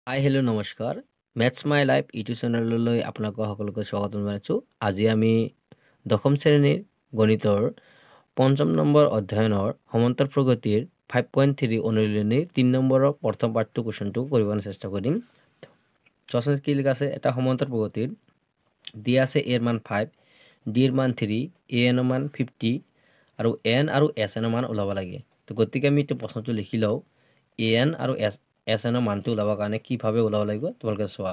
Hi hello' নমস্কাৰ maths my life YouTube চেনেললৈ আপোনালোক সকলোকে স্বাগতম জনাইছোঁ। আজি আমি দশম শ্ৰেণীৰ গণিতৰ ৫ম নম্বৰ অধ্যয়নৰ সমান্তৰ প্ৰগতিৰ 5.3 অনুশীলনীৰ ৩ নম্বৰৰ প্ৰথম পাঠটো কুৱেশ্যনটো কৰিবলৈ চেষ্টা কৰিম। চোৱাচোন কি লিখা আছে। এটা সমান্তৰ প্ৰগতিৰ দিয়া আছে এৰ মান 5, ডিৰ মান 3, এ এনৰ মান 50 আৰু এন আৰু এছ এনৰ মান ওলাব লাগে। তো গতিকে আমি এইটো প্ৰশ্নটো লিখি লওঁ। এ এন আৰু এছ এনৰ মানটো ওলাবৰ কাৰণে কিভাৱে ওলাব লাগিব তোমালোকে চোৱা।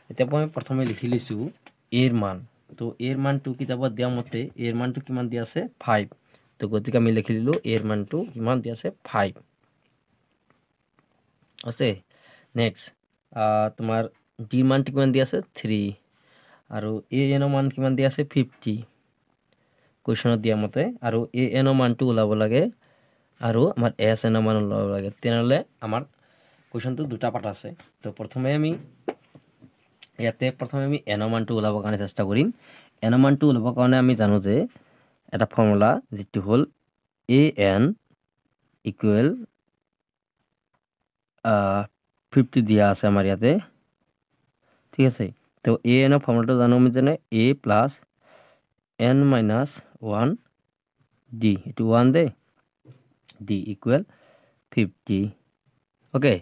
এতিয়া মই প্ৰথমে লিখি লৈছোঁ এৰ মান। তো এৰ মানটো কিতাপত দিয়া মতে এৰ মানটো কিমান দিয়া আছে 5। তো গতিকে আমি লিখি দিলোঁ এৰ মানটো কিমান দিয়া আছে 5 আছে। নেক্সট তোমাৰ ডিৰ মানটো কিমান দিয়া আছে 3 আৰু এ এনৰ মান কিমান দিয়া আছে 50 কুৱেশ্যনত দিয়া মতে, আৰু এ এনৰ মানটো ওলাব লাগে আৰু আমাৰ এছ এনৰ মান ওলাব লাগে। তেনেহ'লে আমাৰ কুৱেশ্যনটো দুটা পাৰ্ট আছে। তো প্ৰথমে আমি এনৰ মানটো ওলাবৰ কাৰণে চেষ্টা কৰিম। এনৰ মানটো ওলাবৰ কাৰণে আমি জানো যে এটা ফৰ্মুলা যিটো হ'ল এ এন ইকুৱেল 50 দিয়া আছে আমাৰ ইয়াতে, ঠিক আছে। তো এ এনৰ ফৰ্মুলাটো জানো আমি যেনে A plus N minus 1 D, এইটো 1 দে, ডি ইকুৱেল 50। অ'কে,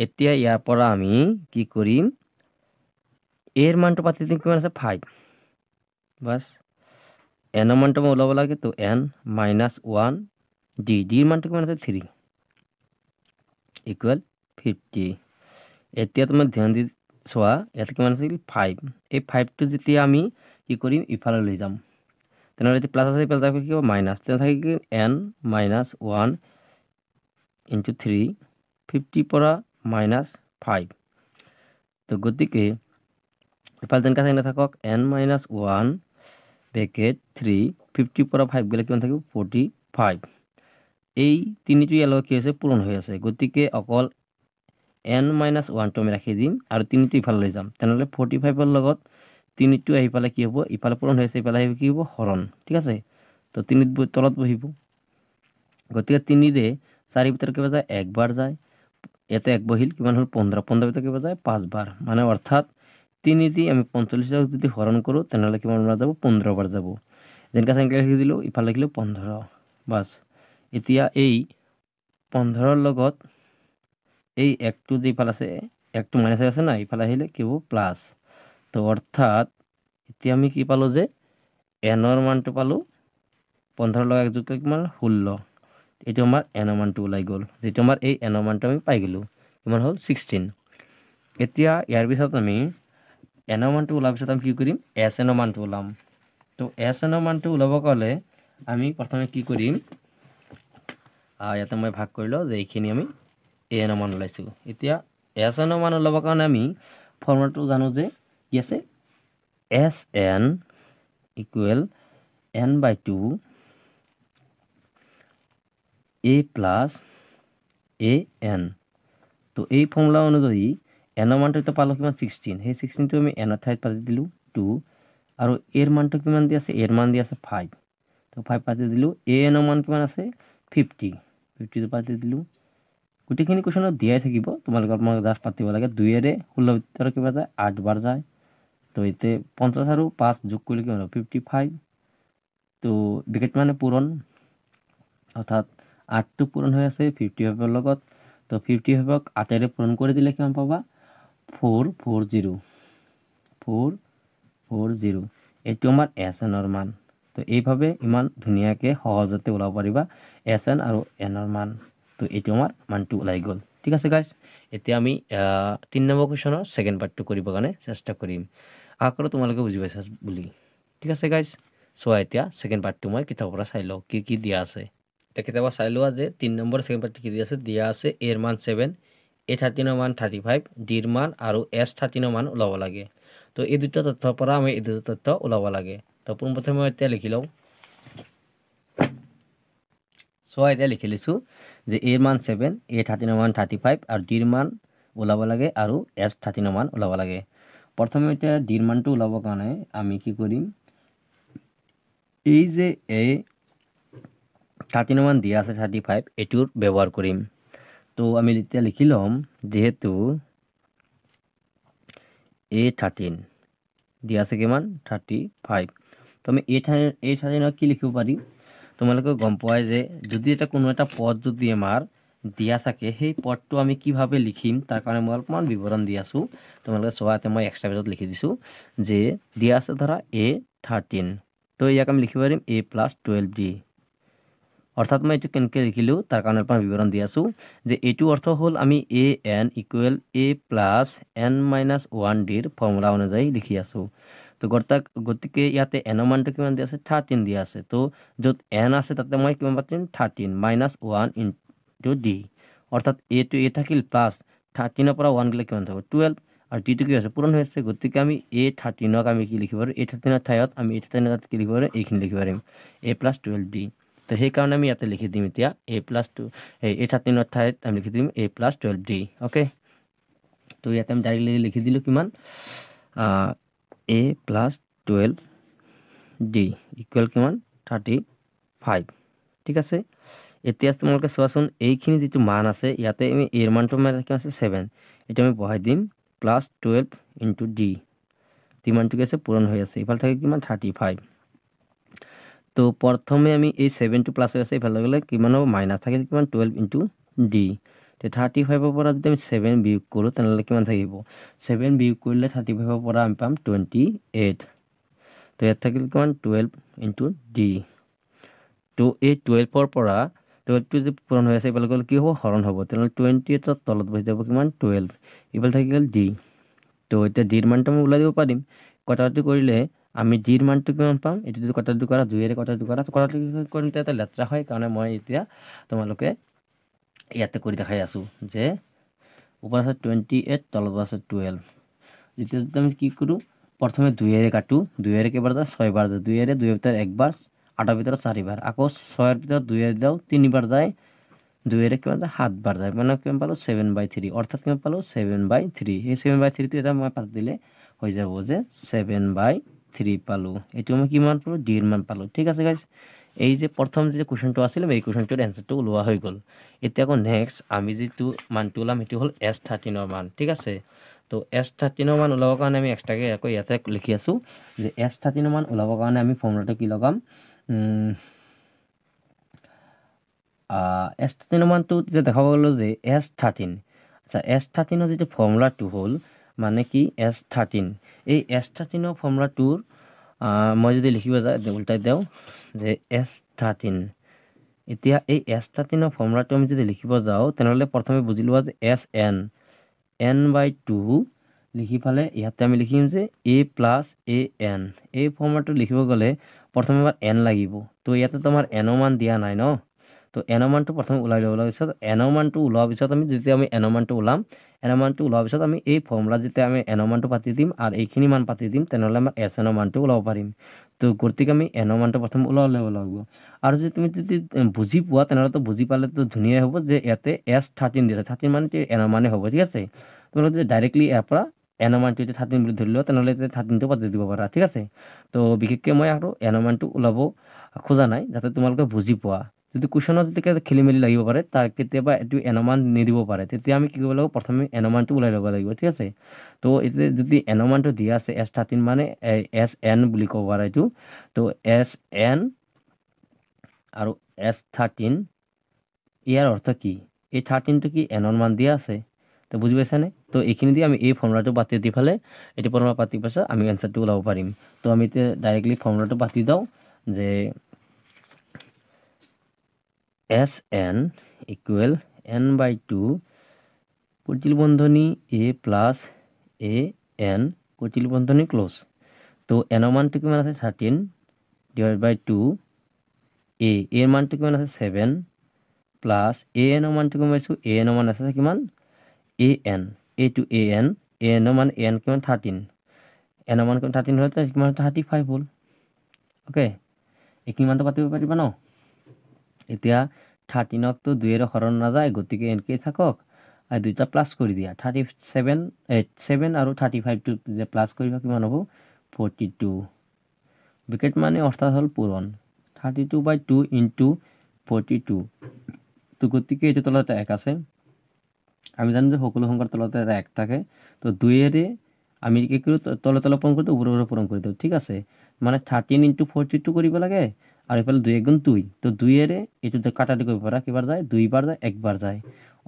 এতিয়া ইয়াৰ পৰা আমি কি কৰিম, এৰ মানটো পাতি দিম কিমান আছে 5, বাছ এনৰ মানটো মই ওলাব লাগে। তো এন মাইনাছ 1 ডি, ডিৰ মানটো কিমান আছে 3 ইকুৱেল 50। এতিয়া তুমি ধ্যান দি চোৱা ইয়াত কিমান আছিল 5। এই 5টো যেতিয়া আমি কি কৰিম ইফালে লৈ যাম, তেনেহ'লে এতিয়া প্লাছ আছে ইফালে যাব কি হ'ব মাইনাছ, তেনে থাকে কি এন মাইনাছ 1 ইনটু 3 50 পৰা মাইনাছ 5। তো গতিকে ইফালে তেনেকৈ থাকি নাথাকক এন মাইনাছ 1 ব্ৰেকেট 3 50 পৰা 5 গ'লে কিমান থাকিব 45। এই তিনিটো ইয়াৰ লগত কি হৈছে পূৰণ হৈ আছে, গতিকে অকল এন মাইনাছ 1টো আমি ৰাখি দিম আৰু তিনিটো ইফালে লৈ যাম। তেনেহ'লে 45ৰ লগত তিনিটো আহি পেলাই কি হ'ব, ইফালে পূৰণ হৈ আছে ইফালে আহিব কি হ'ব হৰণ, ঠিক আছে। তো তিনিত তলত বহিব, গতিকে 3ৰে 4 ভিতৰত কিবা যায় 1 বাৰ যায়, ইয়াতে 1 বহিল কিমান হ'ল 15, 15 ভিতৰত কিবা যায় 5 বাৰ, মানে অৰ্থাৎ 3 দি আমি 45ক যদি হৰণ কৰোঁ তেনেহ'লে কিমান বাৰ যাব 15 বাৰ যাব। যেনেকৈ চেনেকৈ লিখি দিলোঁ, ইফালে লিখিলোঁ 15, বাছ। এতিয়া এই 15ৰ লগত এই 1টো যে ইফালে আছে 1টো মাইনাছ আছে না, ইফালে আহিলে কি হ'ব প্লাছ। তো অৰ্থাৎ এতিয়া আমি কি পালোঁ যে এনৰ মানটো পালোঁ 15ৰ লগত 1 যোগ কৰি কিমান 16। এইটো আমাৰ এনৰ মানটো ওলাই গ'ল, যিটো আমাৰ এই এনৰ মানটো আমি পাই গ'লোঁ কিমান হ'ল 16। এতিয়া ইয়াৰ পিছত আমি এনৰ মানটো ওলোৱাৰ পিছত আমি কি কৰিম এছ এনৰ মানটো ওলাম। তো এছ এনৰ মানটো ওলাবৰ কাৰণে আমি প্ৰথমে কি কৰিম, ইয়াতে মই ভাগ কৰি লওঁ যে এইখিনি আমি এ এনৰ মান ওলাইছোঁ। এতিয়া এছ এনৰ মান ওলাবৰ কাৰণে আমি ফৰ্মুলাটো জানো যে কি আছে S N equal n/2 A plus A N. তো এই ফৰ্মুলা অনুযায়ী এনৰ মানটো এতিয়া পালোঁ কিমান 16, সেই 16টো আমি এনৰ ঠাইত পাতি দিলোঁ 2 আৰু এৰ মানটো কিমান দি আছে, এৰ মান দি আছে 5। তো 5 পাতি দিলোঁ, এ এনৰ মান কিমান আছে 50, 50টো পাতি দিলোঁ। গোটেইখিনি কুৱেশ্যনত দিয়াই থাকিব, তোমালোকে জাষ্ট পাতিব লাগে। 2ৰে 16 ভিতৰত কিবা যায় 8 বাৰ যায়। তো এতিয়া 50 আৰু 5 যোগ কৰিলে কিমান হ'ব 55। তো ব্ৰেকেট মানে পূৰণ, অৰ্থাৎ 8টো পূৰণ হৈ আছে 55ৰ লগত। তো 55ক 8ৰে পূৰণ কৰি দিলে কিমান পাবা 440। এইটো আমাৰ এছ এনৰ মান। তো এইভাৱে ইমান ধুনীয়াকৈ সহজতে ওলাব পাৰিবা এছ এন আৰু এনৰ মান। তো এইটো আমাৰ মানটো ওলাই গ'ল, ঠিক আছে গাইজ। এতিয়া আমি 3 নম্বৰ কুৱেশ্যনৰ ছেকেণ্ড পাৰ্টটো কৰিবৰ কাৰণে চেষ্টা কৰিম। আশা কৰোঁ তোমালোকে বুজি পাইছা বুলি, ঠিক আছে গাইজ। চোৱা এতিয়া ছেকেণ্ড পাৰ্টটো মই কিতাপৰ পৰা চাই লওঁ কি কি দিয়া আছে। এতিয়া কিতাপৰ চাই লোৱা যে 3 নম্বৰ ছেকেণ্ড পাৰ্টটো কি দিয়া আছে এৰ মান 7, এ 13ৰ মান 35, ডিৰ মান আৰু এছ 13ৰ মান ওলাব লাগে। তো এই দুটা তথ্যৰ পৰা আমি এই দুটা তথ্য ওলাব লাগে। তো পোনপ্ৰথমে মই এতিয়া লিখি লওঁ। চোৱা এতিয়া লিখি লৈছোঁ যে এৰ মান 7, এ 13ৰ মান 35 আৰু ডিৰ মান ওলাব লাগে আৰু এছ 13ৰ মান ওলাব লাগে। প্ৰথমে এতিয়া ডিৰ মানটো ওলাবৰ কাৰণে আমি কি কৰিম, এই যে এ 13ৰ মান দিয়া আছে 35 এইটোৰ ব্যৱহাৰ কৰিম। তো আমি এতিয়া লিখি ল'ম যিহেতু A13 দিয়া আছে কিমান 35 তো আমি A13 কি লিখিব পাৰিম তোমালোকে গম পোৱাই যে যদি এটা কোনো এটা পদ যদি আমাৰ দিয়া থাকে সেই পদটো আমি কিভাবে লিখিম তাৰ কাৰণে মই অলপমান বিৱৰণ দি আছো তোমালোকে চোৱাতে মই এক্সট্ৰা পেজত লিখি দিছো যে দিয়া আছে ধৰা A13 তো ইয়াক আমি লিখিব পাৰিম A + 12D অর্থাৎ মই এটো কেনকে লিখিলো তার কারণে আপনার বিবরণ দি আছো যে এটু অর্থ হল আমি an equal a plus n minus 1 ডির ফর্মুলা অনুযায়ী লিখি আছো তো গতিকে ইয়াতে n এর মানটো কিমান দি আছে 13 দিয়া আছে তো যত n আছে তাতে মই কিমান পাতিম 13 মাইনাস 1 ইনটু d অর্থাৎ a টু a থাকিল প্লাস 13 এর পৰা 1 গলে কিমান হ'ব 12 আর d টু কি আছে পূরণ হয়েছে গতিকে আমি a13 ক আমি কি লিখিব পাৰো a13 এৰ ঠাইত আমি a13 ক কি লিখিব পাৰো এইখিনি লিখিব পাৰিম a + 12d তো সেই কারণে আমি ইয়াতে লিখি দিম এতিয়া a+2 A13 ঠাইত আমি লিখি দিম a+12d ওকে তো ইয়াতে আমি ডাইরেক্টলি লিখি দিলো কিমান a+12d ইকুয়াল কিমান 35 ঠিক আছে এতিয়া তোমালোকে চোৱাচোন এইখিনি যেটো মান আছে ইয়াতে আমি এর মানটো মানে কি আছে 7 এটা আমি বহাই দিম +12 * d তিমানটো কি আছে পূরণ হৈ আছে ইফাল থাকে কিমান 35 তো প্রথমে আমি এই 7 টু প্লাস আছে ইফালে গলে কিমান হ'ব মাইনাস থাকে কিমান 12 * d তে 35 এর পৰা যদি আমি 7 বিয়োগ কৰো তেনলে কিমান থাকিব 7 বিয়োগ কৰিলে 35 এৰ পৰা আমি পাম 28 তো ইয়াত থাকিল কিমান 12 * d তো এই 12 এর পৰা 12 টু যে পূৰণ হৈ আছে ইফালে গলে কি হ'ব হৰণ হ'ব তেনলে 28 এর তলত বহি যাব কিমান 12 ইফালে থাকিল d তো এটা d এর মানটো আমি উলাই দিব পাৰিম কটাকটি কৰিলে আমি d এৰ মানটো কিমান পাম এটো যদি কটাকটি কৰা 2 এৰ কটাকটি কৰা কটাকটি কৰিতে এটা লেত্ৰা হয় কাৰণে মই এতিয়া তোমালোকে ইয়াতে কৰি দেখাই আছো যে উপৰ আছে 28 তলত আছে 12 যেতিয়া আমি কি কৰো প্ৰথমে 2 এৰ কাটো 2 এৰ কেবাৰ যায় 6 বাৰ যায় 2 এৰ 2 ভিতৰ একবাৰ 8 এৰ ভিতৰ 4 বাৰ আকৌ 6 এৰ ভিতৰ 2 এৰ যাও 3 বাৰ যায় 2 এৰ কিমান 7 বাৰ যায় মানে কিমান পালো 7/3 অর্থাৎ কিমান পালো 7/3 এই 7/3 টো এটা মই পাত দিলে হৈ যাব যে 7/3 পালো এটো আমি কিমান পালো d এর মান পালো ঠিক আছে গাইস এই যে প্রথম যে কোশ্চেনটো আছিল এই কোশ্চেনটোৰ এনসাৰটো ওলোৱা হৈ গল এতিয়া আকৌ নেক্সট আমি যেটো মানটো ওলাম এটো হল s13 এর মান ঠিক আছে তো s13 এর মান ওলাবৰ কাৰণে আমি এক্সট্ৰাকে আকৌ ইয়াতে লিখি আছো যে s13 এৰ মান ওলাবৰ কাৰণে আমি ফৰ্মুলাটো কি লগাম s13 এর মানটো যে দেখাব গলো যে s13 আচ্ছা s13 এর যেটো ফর্মুলাটো হল মানে কি s13 এই s13 এর ফৰ্মুলাটোৰ মই যদি লিখিব যায় উল্টাই দেও যে s13 এতিয়া এই s13 এর ফর্মুলাটো আমি যদি লিখিব যাও তেনহলে প্রথমে বুজি লোৱা যে sn n/2 লিখি ফালে ইয়াতে আমি লিখিম যে a + an এই ফর্মুলাটো লিখিব গলে প্রথমে আমাৰ n লাগিব তো ইয়াতে তোমাৰ n মান দিয়া নাই ন তো n মানটো প্ৰথমে উলাই লব পিছত n মানটো উলোৱাৰ পিছত আমি যেতিয়া আমি n মানটো উলাম n মানটো উলোৱাৰ পিছত আমি এই ফৰ্মুলা যেতিয়া আমি n মানটো পাতি দিম আৰ এইখিনি মান পাতি দিম তেনহলে আমাৰ sn মানটো উলাব পাৰিম তো গতিকে আমি n মানটো প্ৰথম উলাব লাগিব আৰ যদি তুমি যদি বুজি পোৱা তেনহলে তো বুজি পালে তো ধুনিয়া হ'ব যে ইয়াতে s13 দিছে 13 মানে n মানে হ'ব ঠিক আছে তোমরা যদি ডাইরেক্টলি ইয়াৰ পৰা n মানটো 13 বুলি ধৰি লোৱা তেনহলে 13 টো পাতি দিব পাৰা ঠিক আছে তো বিশেষকৈ মই আৰু n মানটো উলাব খোজা নাই যাতে তোমালোকে বুজি পোৱা যদি কোশ্চেনত যদি খেলি মেলি লাগিব পাৰে তাৰ কেতিয়াবা এটো n মান নিদিব পাৰে তেতিয়া আমি কি কৰিব লাগিব প্ৰথমে n মানটো উলাই ল'ব লাগিব ঠিক আছে তো এতে যদি n মানটো দিয়া আছে s13 মানে sn বুলি ক'ব পাৰা এটো তো sn আৰু s13 ইয়াৰ অর্থ কি এই 13 টো কি n এর মান দিয়া আছে তো বুঝি পাইছানে তো এইখিনি দিয়ে আমি এই ফর্মুলাটো পাতি দি ফেলে এটি ফর্মুলা পাতি পাছে আমি অ্যানসারটো ওলাব পাৰিম তো আমি তে ডাইরেক্টলি ফর্মুলাটো পাতি দাও যে sn ইকুয়াল n/2 কুটিল বন্ধনী a প্লাস an কুটিল বন্ধনী ক্লোজ তো n এর মানটো কিমান আছে 13 / 2 a এর মানটো কিমান আছে 7 প্লাস an এর মানটো কমাইছো an এর মান আছে কিমান an a to an an এর মান an কিমান 13 n এর মান কিমান 13 হলে কিমান 35 হল ওকে এইখিনি মানটো পাতিব পাৰিবা ন এতিয়া 13 ক তো 2 এৰ হৰণ না যায় গতিকে এনকে থাকক আৰ দুইটা প্লাস কৰি দিয়া 7 আৰু 35 টো যে প্লাস কৰিবা কিমান হ'ব 42 ব্র্যাকেট মানে অর্থাৎ হল পূরণ 32/2 * 42 তো গতিকে এটো তলতে 1 আছে আমি জানো যে সকলো সংখ্যাৰ তলতে 1 থাকে তো 2 এৰে আমি কি কৰোঁ তলে তলে পূৰণ কৰি দিওঁ ওপৰে ওপৰে পূৰণ কৰি দিওঁ ঠিক আছে মানে 13 × 42 কৰিব লাগে আৰু এইফালে 2 × 2 তো 2এৰে এইটো কাটাদি কৰিব পাৰা কিবাৰ যায় 2 বাৰ যায় 1 বাৰ যায়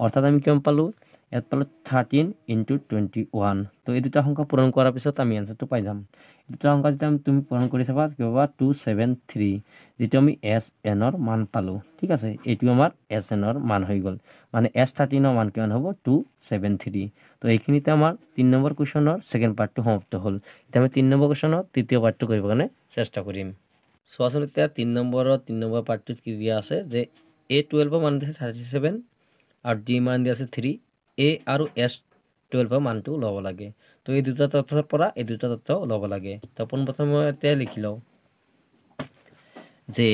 অৰ্থাৎ আমি কিমান পালোঁ ইয়াত পালোঁ 13 × 21 তো এই দুটা সংখ্যা পূৰণ কৰাৰ পিছত আমি এনচাৰটো পাই যাম এই দুটা সংখ্যা যেতিয়া তুমি পূৰণ কৰি চাবা কি পাবা 273 যিটো আমি SN মান পালোঁ ঠিক আছে এইটো আমাৰ SN মান হৈ গ'ল মানে S13 মান কিমান হ'ব 273 তো এইখিনিতে আমাৰ 3 নম্বৰ কুৱেশ্যনৰ ছেকেণ্ড পাৰ্টটো সমাপ্ত হ'ল এতিয়া আমি 3 নম্বৰ কুৱেশ্যনৰ তৃতীয় পাৰ্টটো কৰিবৰ কাৰণে চেষ্টা কৰিম চোৱাচোন এতিয়া 3 নম্বৰ পাৰ্টটোত কি দিয়া আছে যে A12 মান দিছে 37 আৰু D মান দিয়া আছে 3 A আৰু S12 মানটো ল'ব লাগে তো এই দুটা তথ্যৰ পৰা এই দুটা তথ্য ল'ব লাগে তো পোনপ্ৰথমে এতিয়া লিখি লওঁ যে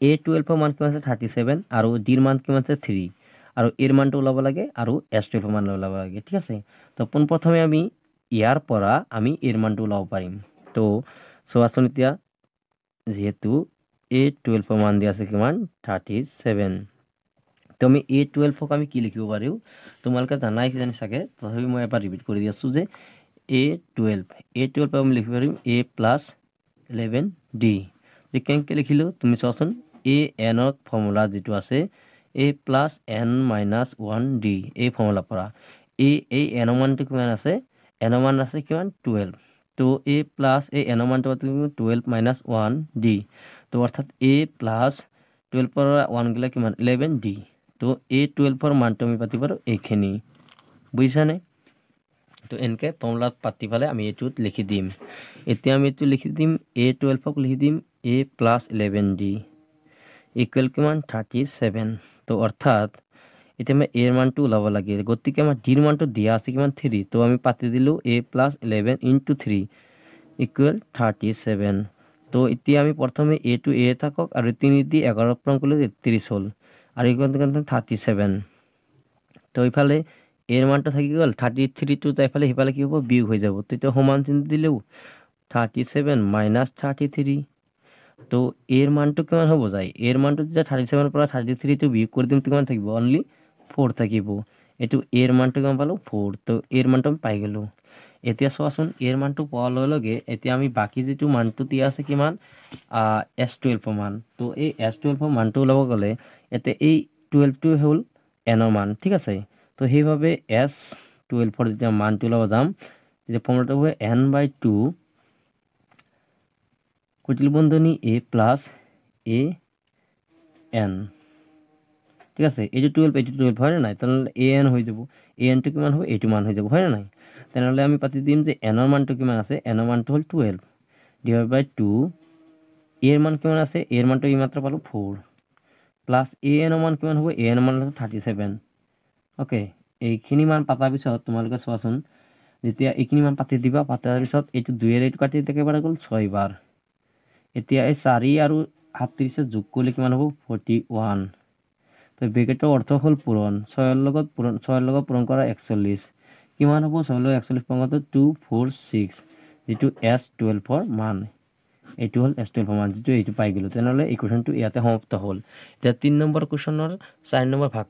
A12 মান কিমান আছে 37 আৰু D মান কিমান আছে 3 আৰু এৰ মানটো ওলাব লাগে আৰু S12 মান ওলাব লাগে ঠিক আছে তো পোনপ্ৰথমে আমি ইয়াৰ পৰা আমি এৰ মানটো ওলাব পাৰিম তো চোৱাচোন এতিয়া যেহেতু A12 মান দিয়া আছে কিমান 37 তো আমি A12 আমি কি লিখিব পাৰোঁ তোমালোকে জানাই কিজানি চাগে তথাপি মই এবাৰ ৰিপিট কৰি দি আছোঁ যে A12 আমি লিখিব পাৰিম A + 11D কেনেকৈ লিখিলোঁ তুমি চোৱাচোন AN ফৰ্মুলা যিটো আছে A + N - 1D এই ফৰ্মুলাৰ পৰা এই N মানটো কিমান আছে N মান আছে কিমান 12 তো A + N মানটো 12 - 1D তো অৰ্থাৎ A + 12 পৰা 1 গ'লে কিমান 11D তো A12 মানটো আমি পাতি পাৰোঁ এইখিনি বুজিছানে তো এনেকৈ ফৰ্মুলাত পাতি পেলাই আমি এইটোত লিখি দিম এতিয়া আমি এইটো লিখি দিম A12 লিখি দিম A + 11D ইকুৱেল কিমান 37 তো অৰ্থাৎ এতিয়া আমি এৰ মানটো ওলাব লাগে গতিকে আমাৰ ডিৰ মানটো দিয়া আছে কিমান 3 তো আমি পাতি দিলোঁ A + 11 × 3 ইকুৱেল 37 তো এতিয়া আমি প্ৰথমে এটো এ থাকক আৰু 3 দি 11 পূৰণ কৰিলে 33 হ'ল আৰু এইখন 37 তো ইফালে এর মানটা থাকি গেল 33 টু যাইফালে সিফালে কি হবো বিয়োগ হয়ে যাব তো এটা সমান চিহ্ন দিলেও 37 - 33 তো এর মানটো কিমান হ'ব যায় এর মানটো যেতিয়া 37 পৰা 33 টো বিয়োগ কৰি দিম কিমান থাকিব অনলি 4 থাকিব এটো এর মানটো কিমান পালো 4 তো এর মানটো আমি পাই গেলো এতিয়া চোৱাচোন এৰ মানটো পোৱাৰ লগে লগে এতিয়া আমি বাকি যেটো মানটো দিয়া আছে কিমান S12 মান তো এই S12 মানটো ওলাব গলে এতে এই 12 টো হ'ল n ৰ মান ঠিক আছে তো সেইভাবে S12 ৰ যেতিয়া মানটো ওলাব যাম তেতিয়া ফৰ্মুলাটো হ'ব n/2 কুটিল বন্ধনী A + AN ঠিক আছে এইটো 12 হয় না নাই তাহলে AN হৈ যাব AN টো কিমান হবে এইটো মান হৈ যাব হয় না নাই তাহলে আমি পাতি দিম যে n ৰ মানটো কিমান আছে n ৰ মানটো হল 12 / 2 এৰ মান কিমান আছে এৰ মানটো এইমাত্ৰ পালো 4 প্লাস AN ৰ মান কিমান হ'ব AN ৰ মান 37 ওকে এইখিনি মান পাতাৰ পিছত তোমালোকে চোৱাচোন যেতিয়া এইখিনি মান পাতি দিবা পাতাৰ পিছত এইটো 2 এৰ এইটো কাটি একেবাৰে গ'ল 6 বাৰ এতিয়া এই 4 আৰু 37 যোগ কৰিলে কিমান হ'ব 41 তো ব্ৰেকেটৰ অৰ্থ হ'ল পূৰণ 6 ৰ লগত পূৰণ কৰা 41 কিমান হ'ব 6 লগত 41 পূৰণ কৰাটো 246 যেটো S12 ৰ মান এইটো হ'ল S12 ৰ মান যেটো এইটো পাই গলো তেনেহলে ইকুৱেশ্যনটো ইয়াতে সমাপ্ত হ'ল এতিয়া 3 নম্বৰ কুৱেশ্যনৰ 4 নম্বৰ ভাগ